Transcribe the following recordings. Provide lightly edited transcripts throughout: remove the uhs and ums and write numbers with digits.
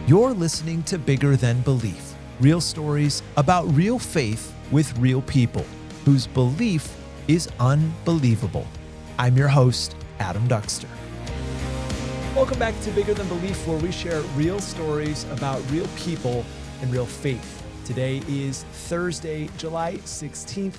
You're listening to Bigger Than Belief, real stories about real faith with real people whose belief is unbelievable. I'm your host, Adam Duxter. Welcome back to Bigger Than Belief, where we share real stories about real people and real faith. Today is Thursday, July 16th,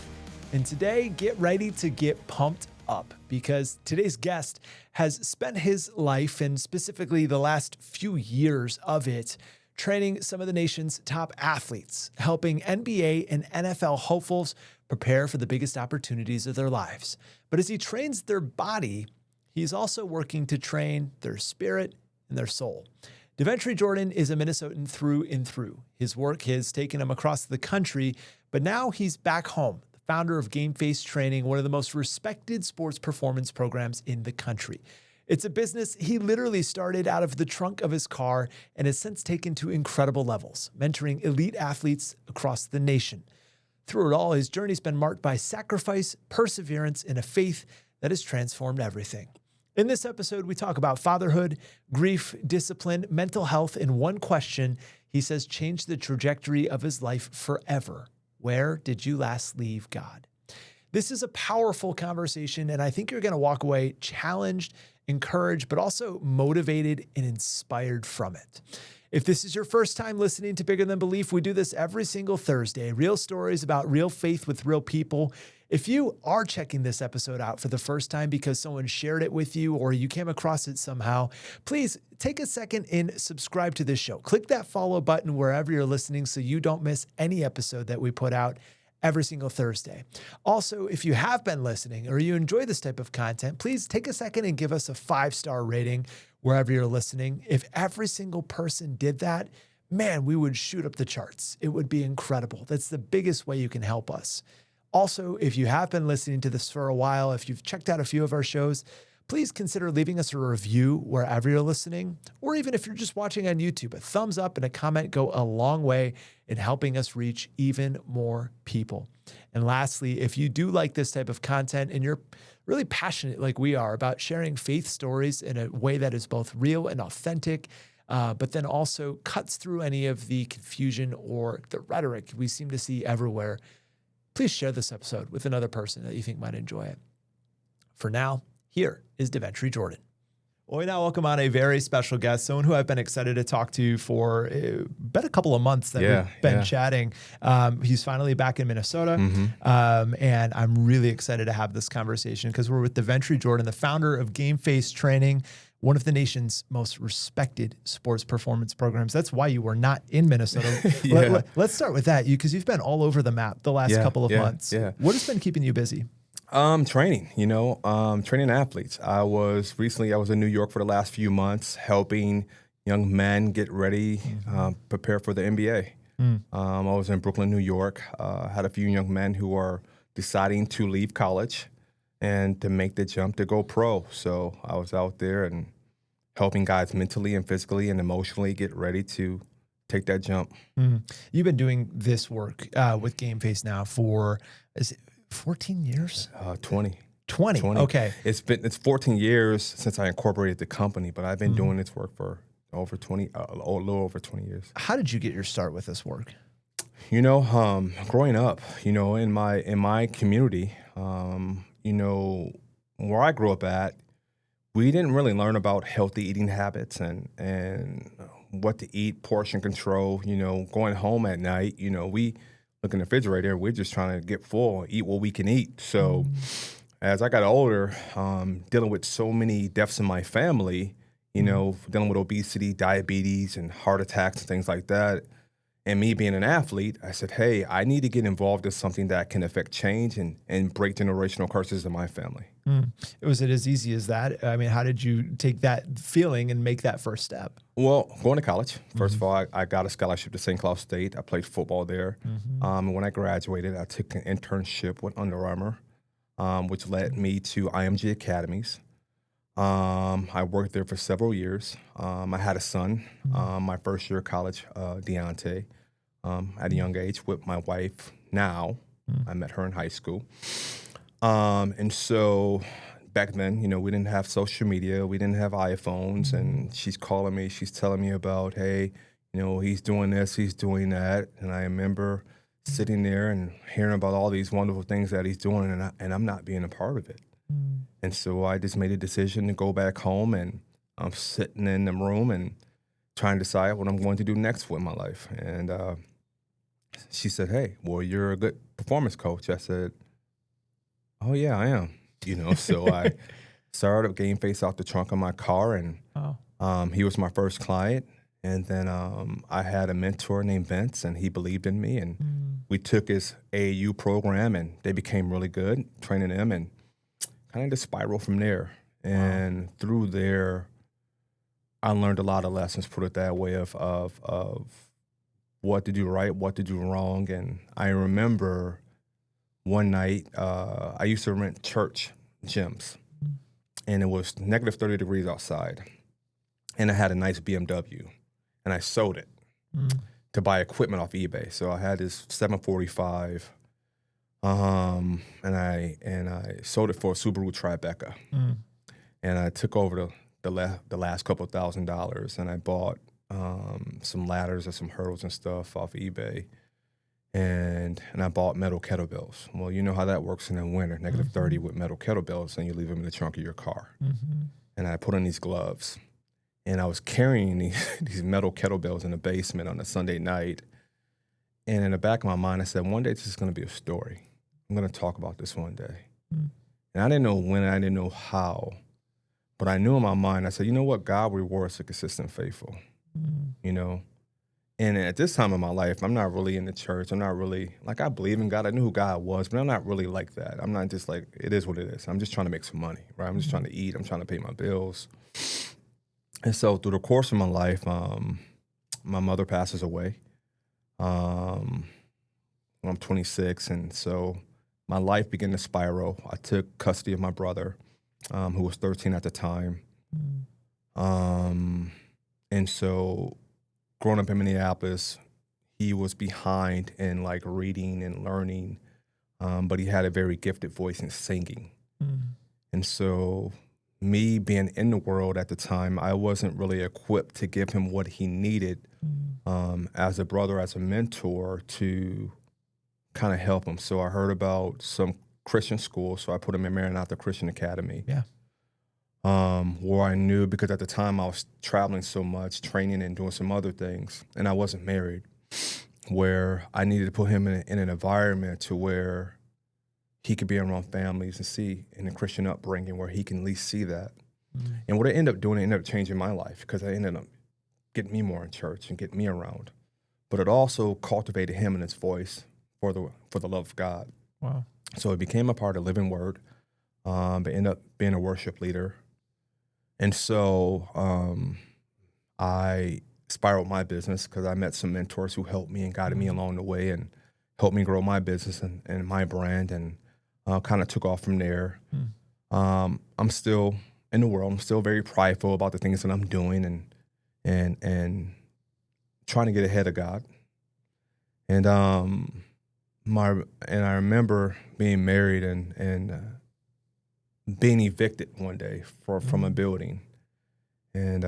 and today get ready to get pumped up because today's guest has spent his life, and specifically the last few years of it, training some of the nation's top athletes, helping NBA and NFL hopefuls prepare for the biggest opportunities of their lives. But as he trains their body, he's also working to train their spirit and their soul. DeVentri Jordan is a Minnesotan through and through. His work has taken him across the country, but now he's back home, the founder of GameFace Training, one of the most respected sports performance programs in the country. It's a business he literally started out of the trunk of his car and has since taken to incredible levels, mentoring elite athletes across the nation. Through it all, his journey's been marked by sacrifice, perseverance, and a faith that has transformed everything. In this episode, we talk about fatherhood, grief, discipline, mental health, and one question he says changed the trajectory of his life forever. Where did you last leave God? This is a powerful conversation, and I think you're going to walk away challenged, encouraged, but also motivated and inspired from it. If this is your first time listening to Bigger Than Belief, we do this every single Thursday. Real stories about real faith with real people. If you are checking this episode out for the first time because someone shared it with you or you came across it somehow, please take a second and subscribe to this show. Click that follow button wherever you're listening so you don't miss any episode that we put out every single Thursday. Also, if you have been listening or you enjoy this type of content, please take a second and give us a 5-star rating wherever you're listening. If every single person did that, man, we would shoot up the charts. It would be incredible. That's the biggest way you can help us. Also, if you have been listening to this for a while, if you've checked out a few of our shows, please consider leaving us a review wherever you're listening, or even if you're just watching on YouTube, a thumbs up and a comment go a long way in helping us reach even more people. And lastly, if you do like this type of content and you're really passionate like we are about sharing faith stories in a way that is both real and authentic, but then also cuts through any of the confusion or the rhetoric we seem to see everywhere, please share this episode with another person that you think might enjoy it. For now, here is DeVentri Jordan. Well, we now welcome on a very special guest, someone who I've been excited to talk to for about a couple of months that we've been chatting. He's finally back in Minnesota, and I'm really excited to have this conversation because we're with DeVentri Jordan, the founder of GameFace Training, one of the nation's most respected sports performance programs. That's why you were not in Minnesota. Let's start with that, because you've been all over the map the last couple of months. What has been keeping you busy? Training, training athletes. I was in New York for the last few months, helping young men get ready, prepare for the NBA. I was in Brooklyn, New York, had a few young men who are deciding to leave college and to make the jump to go pro. So I was out there and helping guys mentally and physically and emotionally get ready to take that jump. You've been doing this work with GameFace now for, is it 14 years? 20. 20. Okay. It's 14 years since I incorporated the company, but I've been doing this work for over 20, a little over 20 years. How did you get your start with this work? Growing up, in my community, where I grew up at, we didn't really learn about healthy eating habits and what to eat, portion control. Going home at night, we look in the refrigerator, we're just trying to get full, eat what we can eat. So as I got older, dealing with so many deaths in my family, dealing with obesity, diabetes, and heart attacks and things like that, and me being an athlete, I said, hey, I need to get involved in something that can affect change and break generational curses in my family. Was it as easy as that? I mean, how did you take that feeling and make that first step? Well, going to college, first of all, I got a scholarship to St. Cloud State. I played football there. When I graduated, I took an internship with Under Armour, which led me to IMG Academies. I worked there for several years. I had a son, my first year of college, Deontay, at a young age with my wife now. I met her in high school. And so back then, we didn't have social media. We didn't have iPhones. And she's calling me. She's telling me about, hey, You know, he's doing this, he's doing that. And I remember sitting there and hearing about all these wonderful things that he's doing, and I'm not being a part of it. And so I just made a decision to go back home, and I'm sitting in the room and trying to decide what I'm going to do next with my life. And she said, "Hey, well, you're a good performance coach." I said, "Oh, yeah, I am." You know, so I started GameFace out the trunk of my car, and he was my first client. And then I had a mentor named Vince, and he believed in me. And we took his AAU program, and they became really good, training them, and kind of just spiral from there. And through there, I learned a lot of lessons, put it that way, of what to do right, what to do wrong. And I remember one night, I used to rent church gyms, and it was negative 30 degrees outside. And I had a nice BMW, and I sold it to buy equipment off eBay. So I had this 745, and I sold it for a Subaru Tribeca. And I took over the last couple $1,000, and I bought some ladders and some hurdles and stuff off eBay. And I bought metal kettlebells. Well, you know how that works in the winter, negative 30 with metal kettlebells, and you leave them in the trunk of your car. And I put on these gloves, and I was carrying these metal kettlebells in the basement on a Sunday night. And in the back of my mind, I said, one day this is going to be a story. I'm going to talk about this one day. And I didn't know when, I didn't know how, but I knew in my mind, I said, you know what? God rewards the consistent faithful, you know? And at this time in my life, I'm not really in the church. I'm not really, like, I believe in God. I knew who God was, but I'm not really like that. I'm not just like, it is what it is. I'm just trying to make some money, right? I'm just trying to eat. I'm trying to pay my bills. And so through the course of my life, my mother passes away. I'm 26, and so my life began to spiral. I took custody of my brother, who was 13 at the time. And so growing up in Minneapolis, he was behind in like reading and learning, but he had a very gifted voice in singing. And so me being in the world at the time, I wasn't really equipped to give him what he needed as a brother, as a mentor, to kind of help him. So I heard about some Christian schools, so I put him in Maranatha Christian Academy. Where I knew, because at the time I was traveling so much, training and doing some other things, and I wasn't married, where I needed to put him in an environment to where he could be around families and see in a Christian upbringing where he can at least see that. And what I ended up doing, it ended up changing my life, because I ended up getting me more in church and getting me around. But it also cultivated him and his voice for the love of God. So it became a part of Living Word. But ended up being a worship leader. And so I spiraled my business, because I met some mentors who helped me and guided me along the way and helped me grow my business and my brand, and kind of took off from there. I'm still in the world. I'm still very prideful about the things that I'm doing and trying to get ahead of God. And I remember being married and being evicted one day from a building, and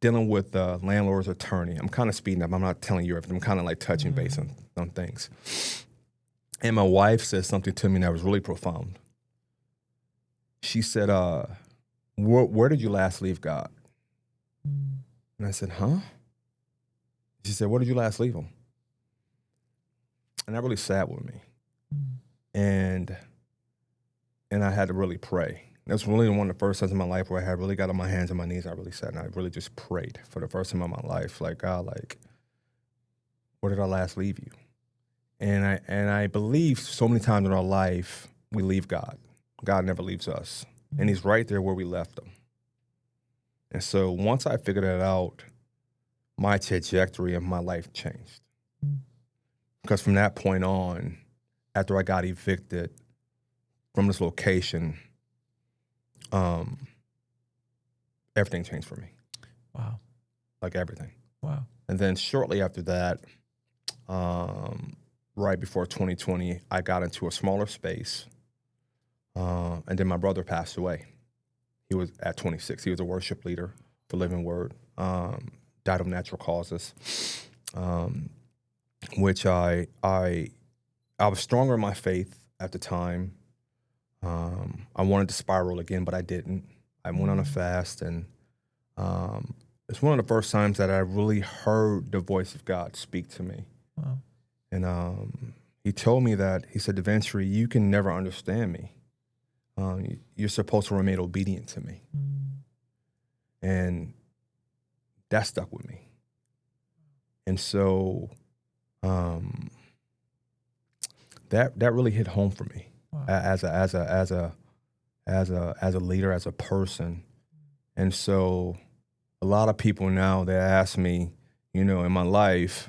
dealing with the landlord's attorney. I'm kind of speeding up. I'm not telling you everything. I'm kind of like touching base on things. And my wife said something to me that was really profound. She said, where did you last leave God? And I said, huh? She said, where did you last leave him? And that really sat with me. And I had to really pray. That's really one of the first times in my life where I had really got on my hands and my knees. I really sat and I really just prayed for the first time in my life. Like, God, like, where did I last leave you? And I believe so many times in our life, we leave God. God never leaves us. And he's right there where we left him. And so once I figured that out, my trajectory of my life changed. Because from that point on, after I got evicted from this location, everything changed for me. Wow. Like everything. Wow. And then shortly after that, right before 2020, I got into a smaller space. And then my brother passed away. He was at 26. He was a worship leader for Living Word. died of natural causes, which I was stronger in my faith at the time. I wanted to spiral again, but I didn't. I went on a fast, and it's one of the first times that I really heard the voice of God speak to me. Wow. And he told me that, he said, DeVentri, you can never understand me. You're supposed to remain obedient to me. And that stuck with me. And so that really hit home for me. Wow. as a leader, as a person. And so a lot of people now, they ask me, in my life,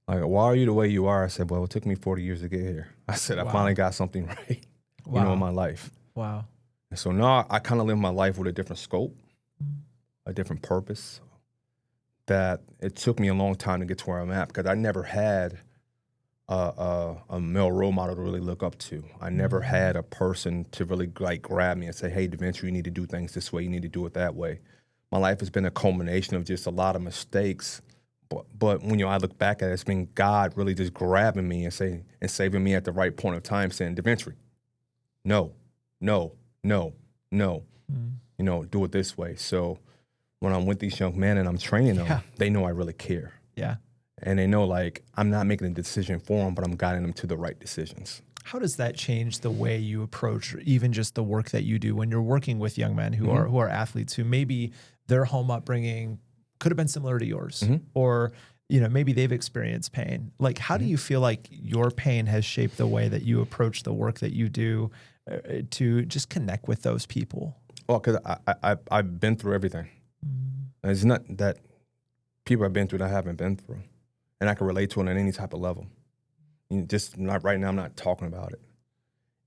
like, why are you the way you are? I said, well, it took me 40 years to get here. I said, I finally got something right, in my life. Wow. And so now I kind of live my life with a different scope, a different purpose, that it took me a long time to get to where I'm at, because I never had a male role model to really look up to. I never had a person to really grab me and say, hey, DeVentri, you need to do things this way. You need to do it that way. My life has been a culmination of just a lot of mistakes. But when I look back at it, it's been God really just grabbing me and saving me at the right point of time, saying, DeVentri, no, do it this way. So when I'm with these young men and I'm training them, they know I really care. Yeah. And they know, I'm not making a decision for them, but I'm guiding them to the right decisions. How does that change the way you approach even just the work that you do when you're working with young men who are athletes, who maybe their home upbringing could have been similar to yours, or maybe they've experienced pain? How do you feel like your pain has shaped the way that you approach the work that you do to just connect with those people? Well, because I've been through everything. It's not that people have been through that I haven't been through, and I can relate to it on any type of level. Just not right now, I'm not talking about it,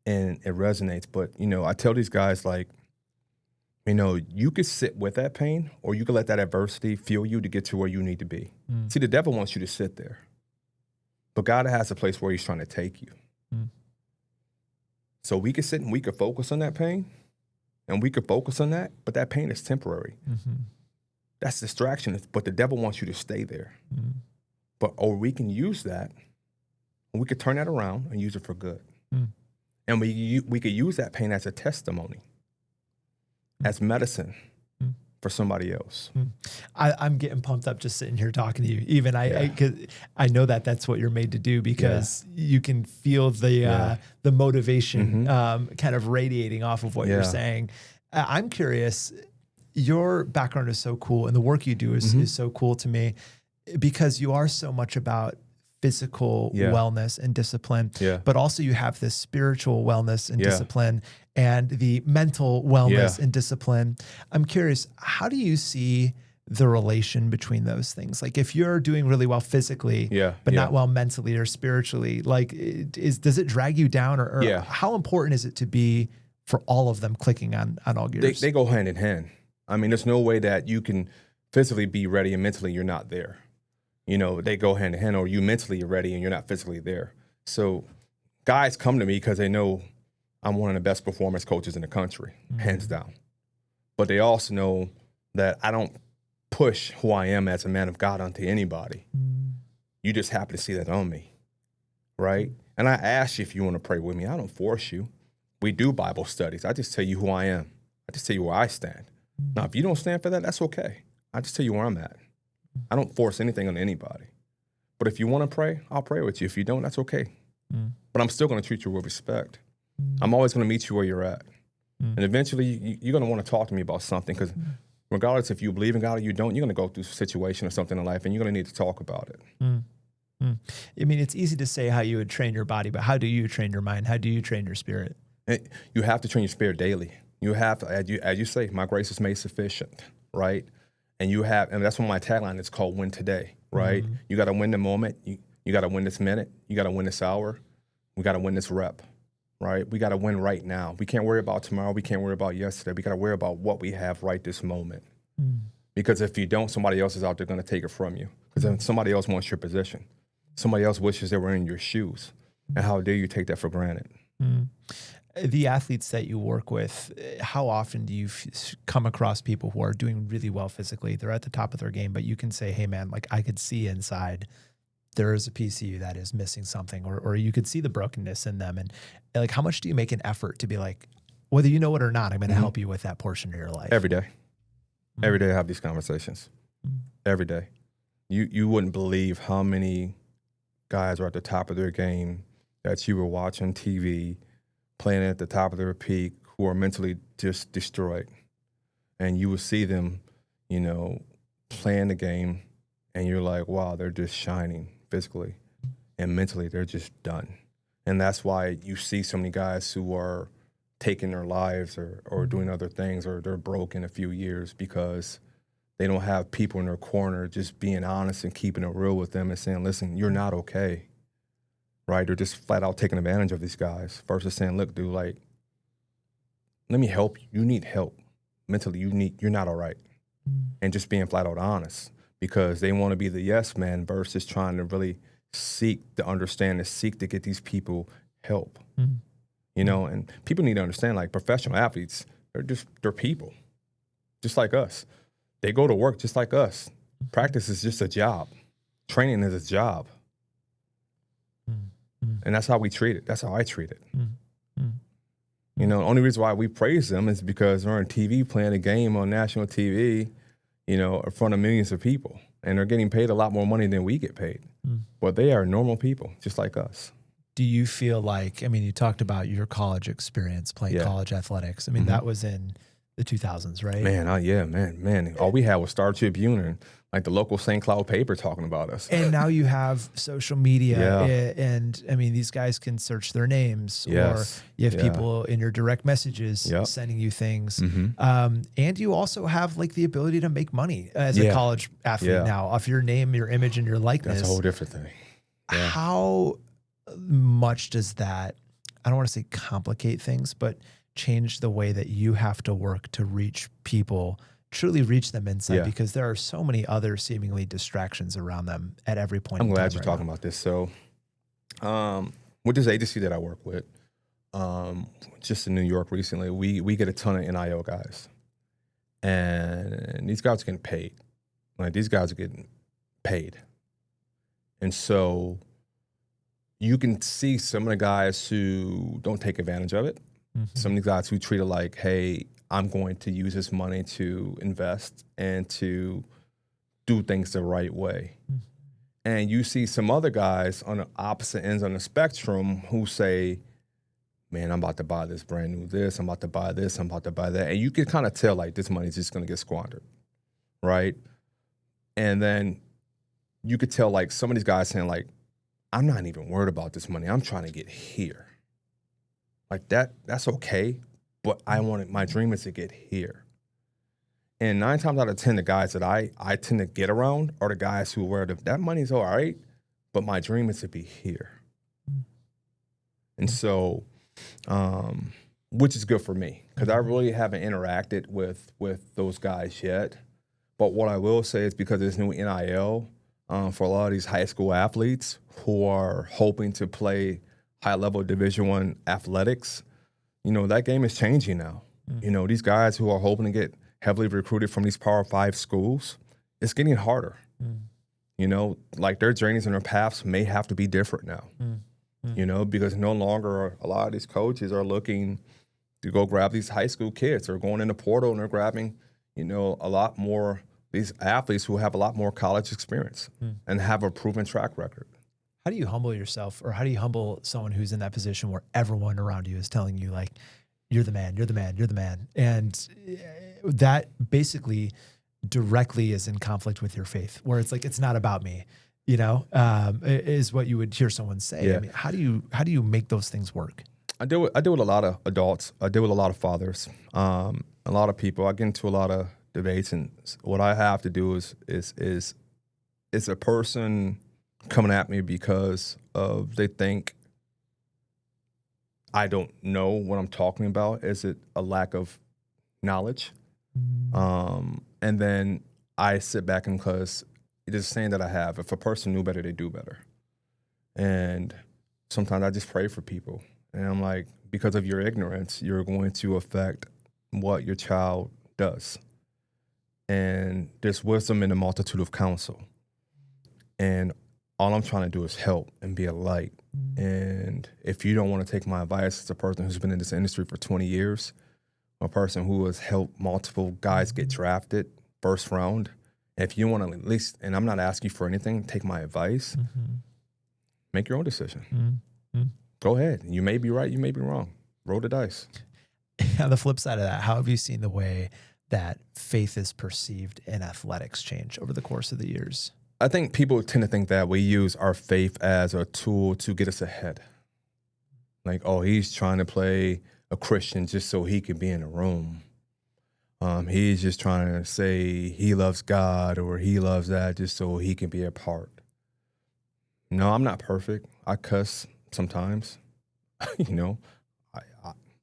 and it resonates. But I tell these guys, you could sit with that pain, or you could let that adversity fuel you to get to where you need to be. See, the devil wants you to sit there, but God has a place where he's trying to take you. So we could sit and we could focus on that pain, and we could focus on that, but that pain is temporary. That's distraction, but the devil wants you to stay there. Or we can use that, and we could turn that around and use it for good. And we could use that pain as a testimony, as medicine for somebody else. I'm getting pumped up just sitting here talking to you. Even I know that that's what you're made to do, because you can feel the motivation kind of radiating off of what you're saying. I'm curious, your background is so cool, and the work you do is so cool to me, because you are so much about physical wellness and discipline, but also you have this spiritual wellness and discipline, and the mental wellness and discipline. I'm curious, how do you see the relation between those things? If you're doing really well physically, but not well mentally or spiritually, does it drag you down, or how important is it to be for all of them clicking on all gears? They go hand in hand. I mean, there's no way that you can physically be ready and mentally you're not there. They go hand in hand, or you mentally are ready and you're not physically there. So guys come to me because they know I'm one of the best performance coaches in the country, hands down. But they also know that I don't push who I am as a man of God onto anybody. You just happen to see that on me, right? And I ask you if you want to pray with me. I don't force you. We do Bible studies. I just tell you who I am. I just tell you where I stand. Now, if you don't stand for that, that's okay. I just tell you where I'm at. I don't force anything on anybody. But if you want to pray, I'll pray with you. If you don't, that's okay. But I'm still going to treat you with respect. I'm always going to meet you where you're at. And eventually, you're going to want to talk to me about something, because regardless if you believe in God or you don't, you're going to go through a situation or something in life, and you're going to need to talk about it. I mean, it's easy to say how you would train your body, but how do you train your mind? How do you train your spirit? You have to train your spirit daily. You have to, as you say, my grace is made sufficient, right? And that's what my tagline is called, win today, right? You got to win the moment. You got to win this minute. You got to win this hour. We got to win this rep, right? We got to win right now. We can't worry about tomorrow. We can't worry about yesterday. We got to worry about what we have right this moment. Because if you don't, somebody else is out there going to take it from you. Because then somebody else wants your position. Somebody else wishes they were in your shoes. And how dare you take that for granted? The athletes that you work with, how often do you come across people who are doing really well physically? They're at the top of their game, but you can say, hey man, like I could see inside there is a piece of you that is missing something, or you could see the brokenness in them. And like, how much do you make an effort to be like, whether you know it or not, I'm going to help you with that portion of your life? Every day. Every day I have these conversations. Every day. You wouldn't believe how many guys are at the top of their game that you were watching TV, playing at the top of their peak, who are mentally just destroyed. And you will see them, playing the game, and you're like, wow, they're just shining physically. And mentally, they're just done. And that's why you see so many guys who are taking their lives or doing other things, or they're broke in a few years because they don't have people in their corner just being honest and keeping it real with them and saying, listen, you're not okay. Right? They're just flat out taking advantage of these guys versus saying, look, dude, like, let me help you. You need help. Mentally, you're not all right. And just being flat out honest, because they want to be the yes man versus trying to really seek to understand and seek to get these people help. And people need to understand, like, professional athletes, they're people just like us. They go to work just like us. Practice is just a job. Training is a job. And that's how we treat it. That's how I treat it. The only reason why we praise them is because they're on TV playing a game on national TV, in front of millions of people. And they're getting paid a lot more money than we get paid. But they are normal people, just like us. Do you feel like, you talked about your college experience playing college athletics. That was in the 2000s, right? Man. All we had was Star Tribune and like the local St. Cloud paper talking about us. And now you have social media and these guys can search their names, or you have people in your direct messages sending you things. And you also have like the ability to make money as a college athlete now off your name, your image, and your likeness. That's a whole different thing. How much does that, I don't want to say complicate things, but change the way that you have to work to reach people, truly reach them inside, because there are so many other seemingly distractions around them at every point. I'm glad you're talking about this. So with this agency that I work with, just in New York recently, we get a ton of NIL guys. And these guys are getting paid. Like, these guys are getting paid. And so you can see some of the guys who don't take advantage of it. Some of the guys who treat it like, hey, I'm going to use this money to invest and to do things the right way. And you see some other guys on the opposite ends on the spectrum who say, man, I'm about to buy this brand new this, I'm about to buy this, I'm about to buy that. And you can kind of tell, like, this money's just going to get squandered, right? And then you could tell, like, some of these guys saying, like, I'm not even worried about this money. I'm trying to get here. Like, that's okay, but my dream is to get here. And 9 times out of 10, the guys that I tend to get around are the guys who wear that money's all right, but my dream is to be here. And so, which is good for me, because I really haven't interacted with those guys yet. But what I will say is, because there's new NIL for a lot of these high school athletes who are hoping to play high-level Division I athletics, that game is changing now. These guys who are hoping to get heavily recruited from these Power 5 schools, it's getting harder. Like, their journeys and their paths may have to be different now, because no longer a lot of these coaches are looking to go grab these high school kids. They're going in the portal and they're grabbing, a lot more, these athletes who have a lot more college experience and have a proven track record. How do you humble yourself, or how do you humble someone who's in that position where everyone around you is telling you, like, you're the man, you're the man, you're the man? And that basically directly is in conflict with your faith, where it's like, it's not about me, is what you would hear someone say. Yeah. How do you make those things work? I deal with a lot of adults. I deal with a lot of fathers, a lot of people. I get into a lot of debates, and what I have to do is a person coming at me because they think I don't know what I'm talking about. Is it a lack of knowledge? And then I sit back, and because it is a saying that I have, if a person knew better, they do better. And sometimes I just pray for people, And I'm like, because of your ignorance, you're going to affect what your child does. And there's wisdom in the multitude of counsel. And all I'm trying to do is help and be a light. And if you don't want to take my advice as a person who's been in this industry for 20 years, a person who has helped multiple guys get drafted first round, if you want to at least, and I'm not asking for anything, take my advice, make your own decision. Go ahead. You may be right, you may be wrong. Roll the dice. On the flip side of that, how have you seen the way that faith is perceived in athletics change over the course of the years? I think people tend to think that we use our faith as a tool to get us ahead. Like, oh, he's trying to play a Christian just so he can be in a room. He's just trying to say he loves God or he loves that just so he can be a part. No, I'm not perfect. I cuss sometimes. You know,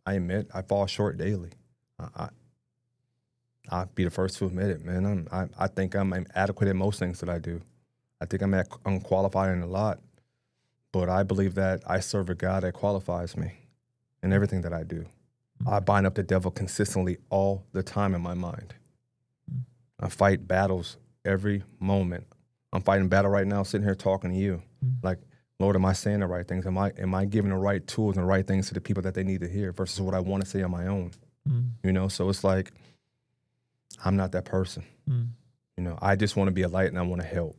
I admit I fall short daily. I'll be the first to admit it, man. I think I'm adequate at most things that I do. I think I'm unqualified in a lot, but I believe that I serve a God that qualifies me in everything that I do. I bind up the devil consistently all the time in my mind. I fight battles every moment. I'm fighting battle right now, sitting here talking to you. Like, Lord, am I saying the right things? Am I giving the right tools and the right things to the people that they need to hear versus what I want to say on my own? You know, so it's like, I'm not that person. You know, I just want to be a light and I want to help.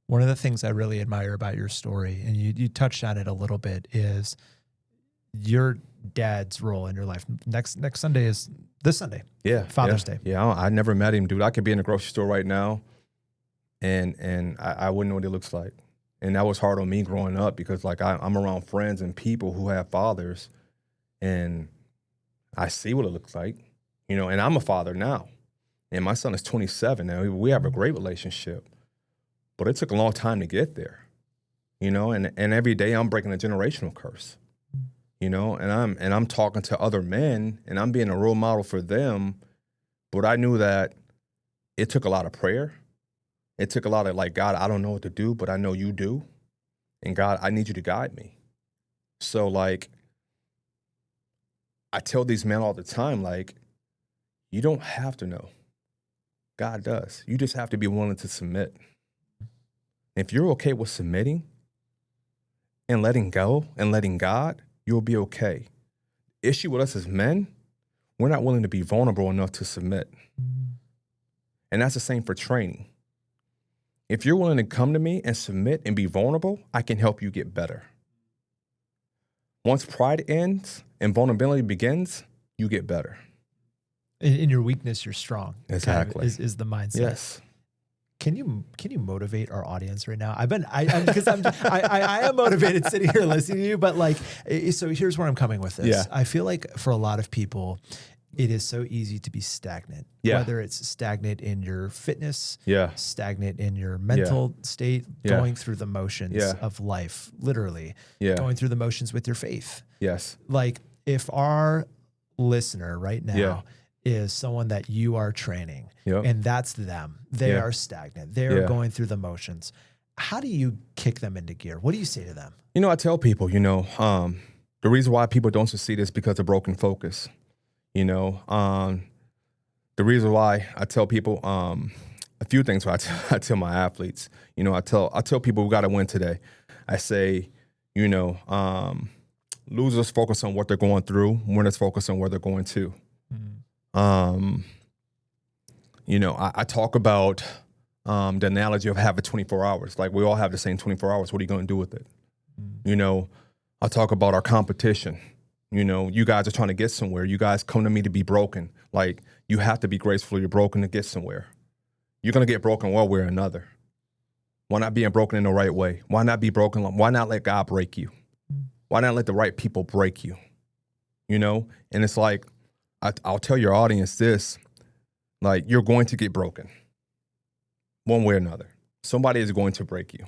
One of the things I really admire about your story, and you touched on it a little bit, is your dad's role in your life. Next Sunday is this Sunday. Yeah. Father's Day. Yeah. I never met him, dude. I could be in a grocery store right now and I wouldn't know what he looks like. And that was hard on me growing up because like I'm around friends and people who have fathers and I see what it looks like, you know, and I'm a father now and my son is 27 now. We have a great relationship, but it took a long time to get there, you know, and every day I'm breaking a generational curse, you know, and I'm talking to other men and I'm being a role model for them. But I knew that it took a lot of prayer. It took a lot of like, God, I don't know what to do, but I know you do. And God, I need you to guide me. So like, I tell these men all the time, like, you don't have to know. God does. You just have to be willing to submit. If you're okay with submitting and letting go and letting God, you'll be okay. The issue with us as men, we're not willing to be vulnerable enough to submit. And that's the same for training. If you're willing to come to me and submit and be vulnerable, I can help you get better. Once pride ends and vulnerability begins, you get better. In your weakness, you're strong. Exactly. Kind of is the mindset. Yes. Can you motivate our audience right now? I am motivated sitting here listening to you, but like, so here's where I'm coming with this. Yeah. I feel like for a lot of people, it is so easy to be stagnant, whether it's stagnant in your fitness, stagnant in your mental state, going through the motions of life, literally going through the motions with your faith. Yes. Like if our listener right now is someone that you are training and that's them, they are stagnant. They're going through the motions. How do you kick them into gear? What do you say to them? You know, I tell people, you know, the reason why people don't succeed is because of broken focus. You know, the reason why I tell people a few things. I tell my athletes, you know, I tell people we got to win today. I say, you know, losers focus on what they're going through, winners focus on where they're going to. You know, I talk about the analogy of having 24 hours. Like we all have the same 24 hours. What are you going to do with it? You know, I talk about our competition. You know, you guys are trying to get somewhere. You guys come to me to be broken. Like, you have to be graceful. You're broken to get somewhere. You're going to get broken one way or another. Why not being broken in the right way? Why not be broken? Why not let God break you? Why not let the right people break you? You know? And it's like, I'll tell your audience this, like, you're going to get broken one way or another. Somebody is going to break you.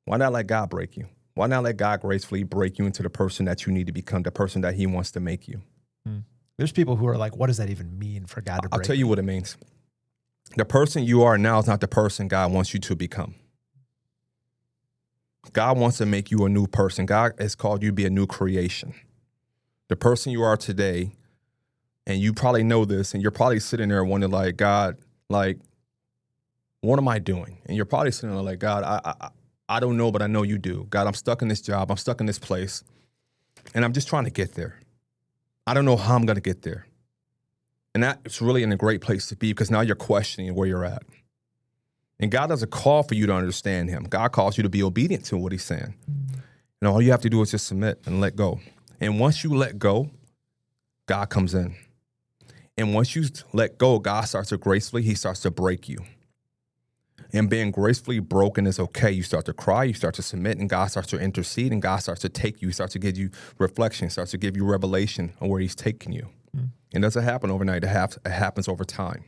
Why not let God break you? Why not let God gracefully break you into the person that you need to become, the person that he wants to make you? There's people who are like, what does that even mean for God to break? I'll tell you what it means. The person you are now is not the person God wants you to become. God wants to make you a new person. God has called you to be a new creation. The person you are today, and you probably know this, and you're probably sitting there wondering, like, God, like, what am I doing? And you're probably sitting there like, God, I don't know, but I know you do. God, I'm stuck in this job. I'm stuck in this place, and I'm just trying to get there. I don't know how I'm going to get there. And that's really in a great place to be, because now you're questioning where you're at. And God doesn't call for you to understand him. God calls you to be obedient to what he's saying. And all you have to do is just submit and let go. And once you let go, God comes in. And once you let go, God starts to gracefully, he starts to break you. And being gracefully broken is okay. You start to cry, you start to submit, and God starts to intercede, and God starts to take you, starts to give you reflection, starts to give you revelation on where he's taking you. It doesn't happen overnight. It happens over time.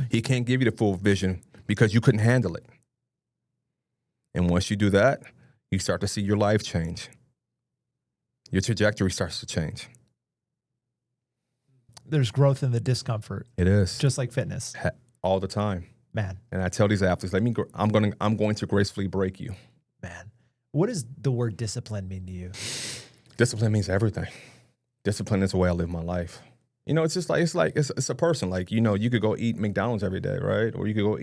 He can't give you the full vision because you couldn't handle it. And once you do that, you start to see your life change. Your trajectory starts to change. There's growth in the discomfort. It is. Just like fitness. All the time. Man. And I tell these athletes, I'm going to gracefully break you. Man. What does the word discipline mean to you? Discipline means everything. Discipline is the way I live my life. You know, it's just like, it's a person. Like, you know, you could go eat McDonald's every day, right? Or you could go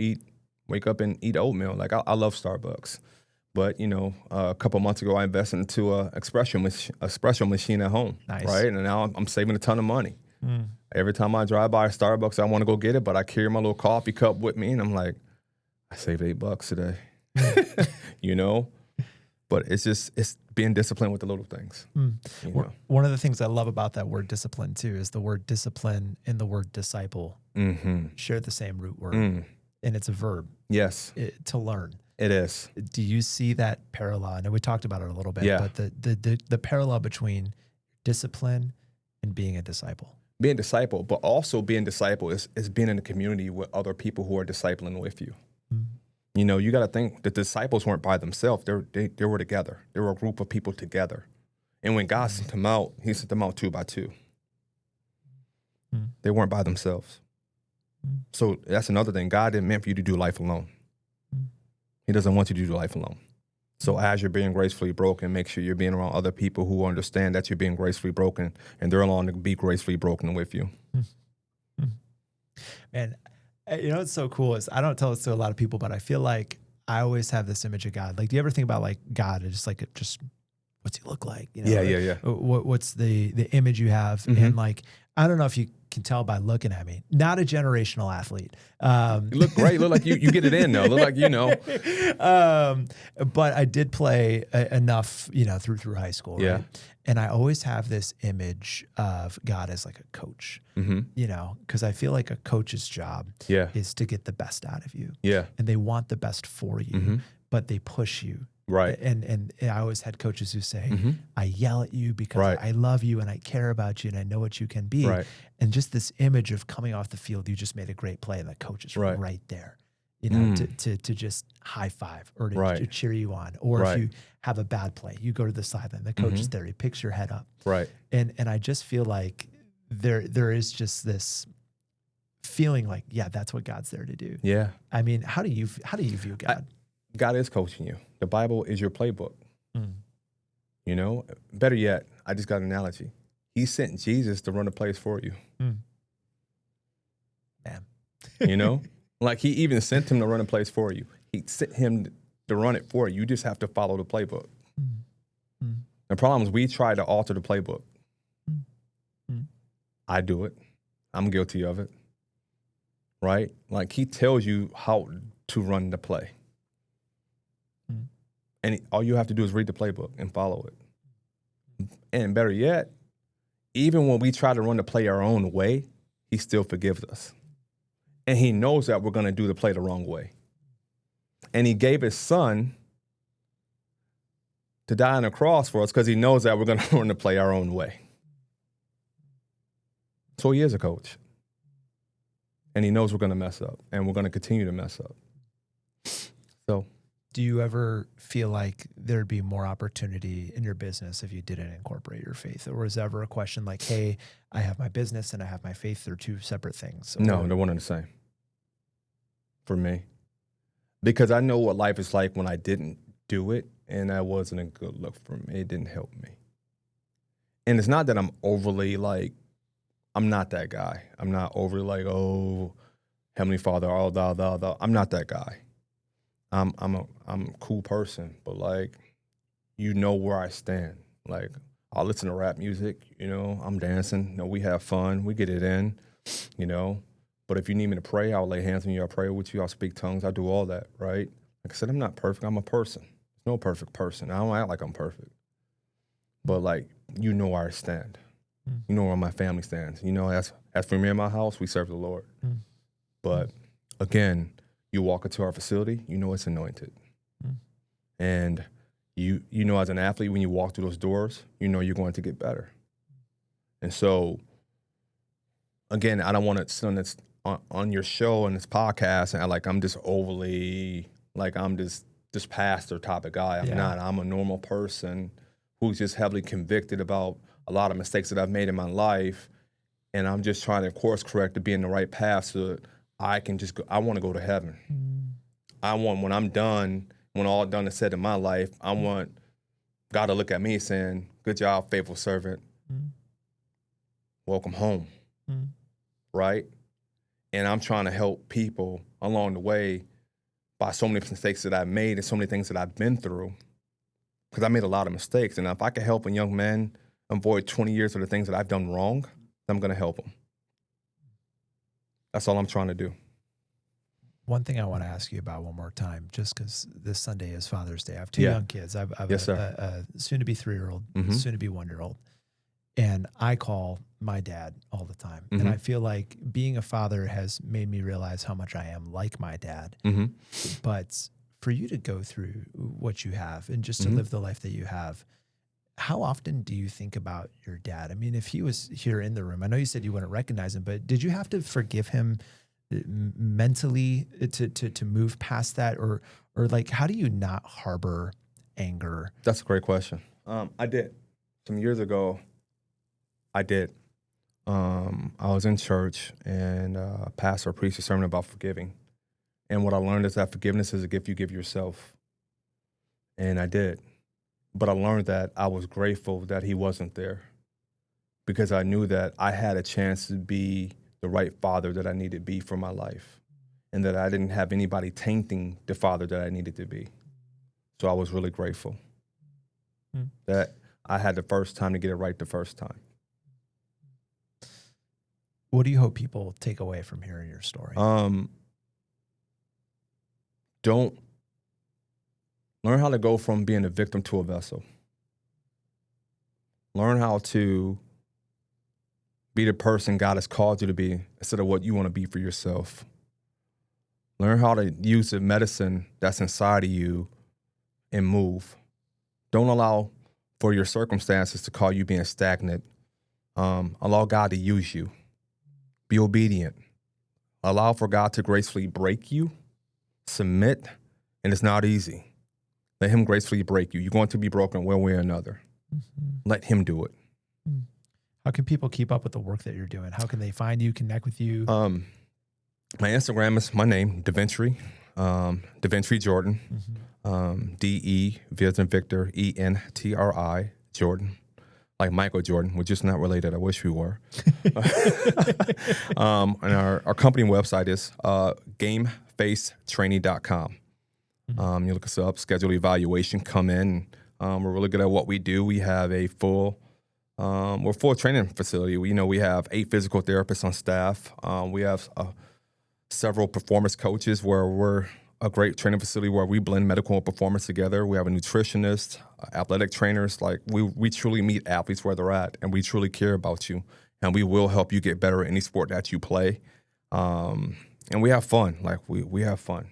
wake up and eat oatmeal. Like, I love Starbucks. But, you know, a couple months ago, I invested into an espresso machine at home. Nice. Right? And now I'm saving a ton of money. Every time I drive by a Starbucks, I want to go get it, but I carry my little coffee cup with me, and I'm like, I saved $8 today. You know? But it's being disciplined with the little things. You know? One of the things I love about that word discipline, too, is the word discipline and the word disciple share the same root word. And it's a verb. Yes. To learn. It is. Do you see that parallel? I know we talked about it a little bit, Yeah. but the parallel between discipline and being a disciple. Being disciple, but also being disciple is being in a community with other people who are discipling with you. You know, you got to think the disciples weren't by themselves. They were together. They were a group of people together. And when God sent them out, he sent them out 2 by 2. They weren't by themselves. So that's another thing. God didn't meant for you to do life alone. He doesn't want you to do life alone. So as you're being gracefully broken, make sure you're being around other people who understand that you're being gracefully broken, and they're along to be gracefully broken with you. And you know what's so cool is I don't tell this to a lot of people, but I feel like I always have this image of God. Like, do you ever think about like God and just what's he look like? You know, Yeah. What's the image you have? And like, I don't know if you can tell by looking at me, not a generational athlete. You look great. Look like you get it in though. Look like, you know. But I did play enough, you know, through high school. Yeah. Right? And I always have this image of God as like a coach, you know, because I feel like a coach's job is to get the best out of you. Yeah. And they want the best for you, but they push you. Right. And I always had coaches who say, I yell at you because I love you and I care about you and I know what you can be. Right. And just this image of coming off the field, you just made a great play and the coach is right there, you know, to just high five or to cheer you on. Or if you have a bad play, you go to the sideline, the coach is there, he picks your head up. Right. And I just feel like there is just this feeling like, yeah, that's what God's there to do. Yeah. I mean, how do you view God? God is coaching you. The Bible is your playbook. You know, better yet, I just got an analogy. He sent Jesus to run a place for you. Man. You know, like he even sent him to run a place for you. He sent him to run it for you. You just have to follow the playbook. The problem is we try to alter the playbook. I do it. I'm guilty of it. Right? Like he tells you how to run the play. And all you have to do is read the playbook and follow it. And better yet, even when we try to run the play our own way, he still forgives us. And he knows that we're going to do the play the wrong way. And he gave his son to die on the cross for us because he knows that we're going to run the play our own way. So he is a coach. And he knows we're going to mess up. And we're going to continue to mess up. So... Do you ever feel like there'd be more opportunity in your business if you didn't incorporate your faith? Or was ever a question like, hey, I have my business and I have my faith, they're two separate things? No, they're one and the same for me. Because I know what life is like when I didn't do it and that wasn't a good look for me. It didn't help me. And it's not that I'm overly like, I'm not that guy. I'm not overly like, oh, Heavenly Father, all da. I'm not that guy. I'm a cool person, but like, you know where I stand. Like, I'll listen to rap music, you know, I'm dancing, you know, we have fun, we get it in, you know. But if you need me to pray, I'll lay hands on you, I'll pray with you, I'll speak tongues, I'll do all that, right? Like I said, I'm not perfect, I'm a person. There's no perfect person. I don't act like I'm perfect. But like, you know where I stand. You know where my family stands. You know, as for me and my house, we serve the Lord. But again, you walk into our facility, you know it's anointed. And you know, as an athlete, when you walk through those doors, you know you're going to get better. And so, again, I don't want to sit on this on your show and this podcast and like I'm just overly like I'm this pastor type of guy. I'm not. I'm a normal person who's just heavily convicted about a lot of mistakes that I've made in my life, and I'm just trying to course correct to be in the right path so that I can just go. I want to go to heaven. I want, when I'm done, when all done is said in my life, I want God to look at me saying, good job, faithful servant. Welcome home. Right? And I'm trying to help people along the way by so many mistakes that I've made and so many things that I've been through, because I made a lot of mistakes. And if I can help a young man avoid 20 years of the things that I've done wrong, I'm going to help him. That's all I'm trying to do. One thing I want to ask you about one more time, just because this Sunday is Father's Day. I have two young kids. I have a soon-to-be 3-year-old, soon-to-be 1-year-old. And I call my dad all the time. And I feel like being a father has made me realize how much I am like my dad. But for you to go through what you have and just to live the life that you have, how often do you think about your dad? I mean, if he was here in the room, I know you said you wouldn't recognize him, but did you have to forgive him mentally to move past that? Or like, how do you not harbor anger? That's a great question. I did. Some years ago, I did. I was in church and a pastor preached a sermon about forgiving. And what I learned is that forgiveness is a gift you give yourself. And I did. But I learned that I was grateful that he wasn't there, because I knew that I had a chance to be the right father that I needed to be for my life, and that I didn't have anybody tainting the father that I needed to be. So I was really grateful that I had the first time to get it right the first time. What do you hope people take away from hearing your story? Don't learn how to go from being a victim to a vessel. Learn how to be the person God has called you to be instead of what you want to be for yourself. Learn how to use the medicine that's inside of you and move. Don't allow for your circumstances to call you being stagnant. Allow God to use you. Be obedient. Allow for God to gracefully break you. Submit, and it's not easy. Let him gracefully break you. You're going to be broken one way or another. Let him do it. How can people keep up with the work that you're doing? How can they find you, connect with you? My Instagram is my name, DeVentri, DeVentri Jordan, D-E, Victor, E-N-T-R-I, Jordan. Like Michael Jordan. We're just not related. I wish we were. And our company website is GameFaceTraining.com. You look us up, schedule evaluation, come in. We're really good at what we do. We have a full training facility. We have 8 physical therapists on staff. We have several performance coaches where we're a great training facility where we blend medical and performance together. We have a nutritionist, athletic trainers. Like we truly meet athletes where they're at, and we truly care about you, and we will help you get better at any sport that you play. And we have fun. Like we have fun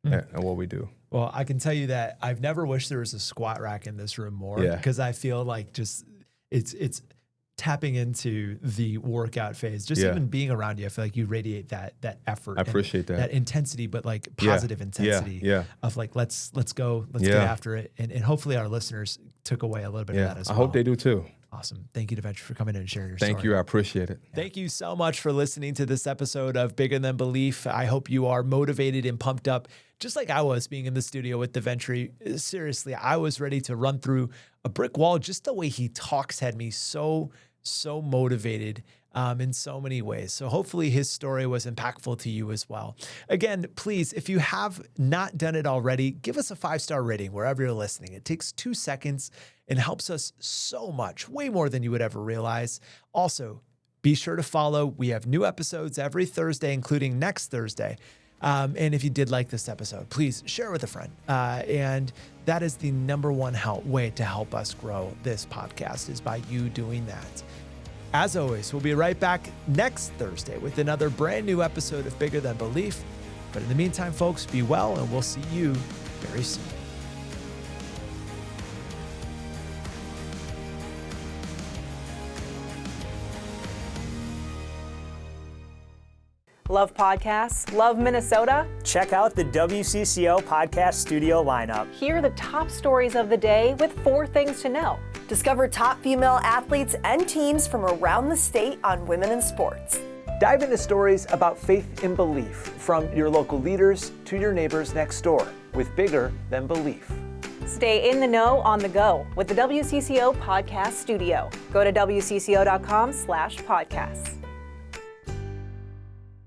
at what we do. Well, I can tell you that I've never wished there was a squat rack in this room more, because I feel like just it's tapping into the workout phase. Just even being around you, I feel like you radiate that effort. I appreciate that intensity, but like positive intensity of like let's go, let's get after it, and hopefully our listeners took away a little bit of that as well. I hope they do too. Awesome. Thank you, DeVentri, for coming in and sharing your story. Thank you. I appreciate it. Thank you so much for listening to this episode of Bigger Than Belief. I hope you are motivated and pumped up, just like I was being in the studio with DeVentri. Seriously, I was ready to run through a brick wall. Just the way he talks had me so motivated in so many ways. So hopefully his story was impactful to you as well. Again, please, if you have not done it already, give us a 5-star rating wherever you're listening. It takes 2 seconds and helps us so much, way more than you would ever realize. Also, be sure to follow. We have new episodes every Thursday, including next Thursday. And if you did like this episode, please share it with a friend. And that is the number one way to help us grow this podcast, is by you doing that. As always, we'll be right back next Thursday with another brand new episode of Bigger Than Belief. But in the meantime, folks, be well, and we'll see you very soon. Love podcasts? Love Minnesota? Check out the WCCO podcast studio lineup. Hear the top stories of the day with 4 things to know. Discover top female athletes and teams from around the state on women in sports. Dive into stories about faith and belief, from your local leaders to your neighbors next door, with Bigger Than Belief. Stay in the know on the go with the WCCO podcast studio. Go to WCCO.com/podcasts.